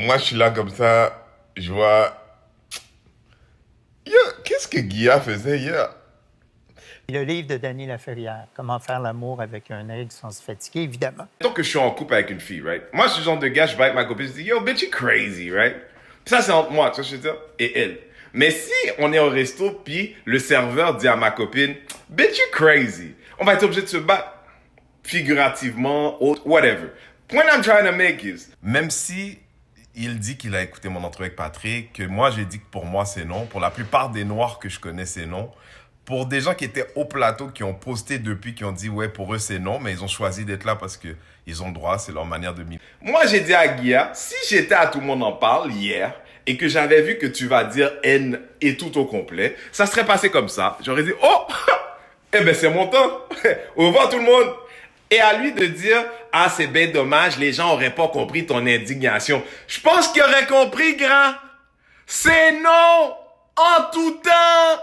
Moi, je suis là comme ça, je vois. Yo, qu'est-ce que Guilla faisait hier? Le livre de Danny Laferrière, Comment faire l'amour avec un aigle sans se fatiguer, évidemment. Tant que je suis en couple avec une fille, right? Moi, je suis le genre de gars, je vais avec ma copine, je dis, yo, bitch, you crazy, right? Puis ça, c'est entre moi, tu vois ce que je veux dire? Et elle. Mais si on est au resto, puis le serveur dit à ma copine, bitch, you crazy, on va être obligé de se battre. Figurativement, ou whatever. Point I'm trying to make is, Même si il dit qu'il a écouté mon entrevue avec Patrick, que moi j'ai dit que pour moi c'est non. Pour la plupart des Noirs que je connais, c'est non. Pour des gens qui étaient au plateau, qui ont posté depuis, qui ont dit ouais, pour eux c'est non, mais ils ont choisi d'être là parce que ils ont le droit, c'est leur manière de vivre. moi, j'ai dit à Guilla, si j'étais à Tout le monde en parle hier, et que j'avais vu que tu vas dire N et tout au complet, ça serait passé comme ça. J'aurais dit, oh, eh ben c'est mon temps. Au revoir tout le monde. Et à lui de dire, ah, c'est bien dommage, les gens auraient pas compris ton indignation. Je pense qu'il aurait compris, grand. C'est non, en tout temps.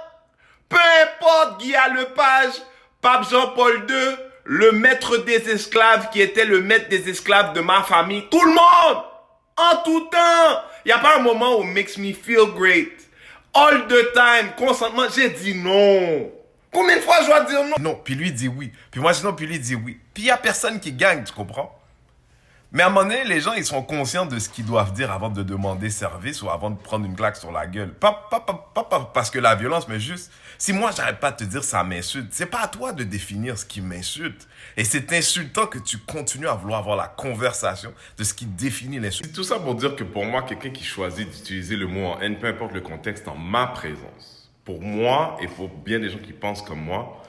Peu importe Guillaume Lepage, Pape Jean-Paul II, le maître des esclaves qui était le maître des esclaves de ma famille, tout le monde, en tout temps. Il n'y a pas un moment où makes me feel great. All the time, consentement, j'ai dit non. Combien de fois je dois dire non? Non, puis lui dit oui. Puis moi je dis non, puis lui dit oui. Puis il n'y a personne qui gagne, tu comprends? Mais à un moment donné, les gens, ils sont conscients de ce qu'ils doivent dire avant de demander service ou avant de prendre une claque sur la gueule. Pas parce que la violence, mais juste, si moi, j'arrête pas de te dire ça m'insulte, c'est pas à toi de définir ce qui m'insulte. Et c'est insultant que tu continues à vouloir avoir la conversation de ce qui définit l'insulte. Tout ça pour dire que pour moi, quelqu'un qui choisit d'utiliser le mot en haine, peu importe le contexte, en ma présence, pour moi et pour bien des gens qui pensent comme moi,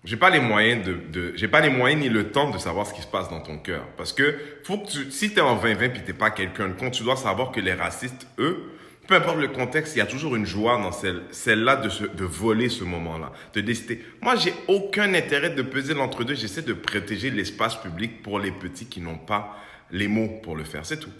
j'ai pas les moyens j'ai pas les moyens ni le temps de savoir ce qui se passe dans ton cœur. Parce que faut que si t'es en 2020 puis t'es pas quelqu'un de con, tu dois savoir que les racistes, eux, peu importe le contexte, il y a toujours une joie dans celle-là de voler ce moment-là, de décider. Moi, j'ai aucun intérêt de peser l'entre-deux. J'essaie de protéger l'espace public pour les petits qui n'ont pas les mots pour le faire. C'est tout.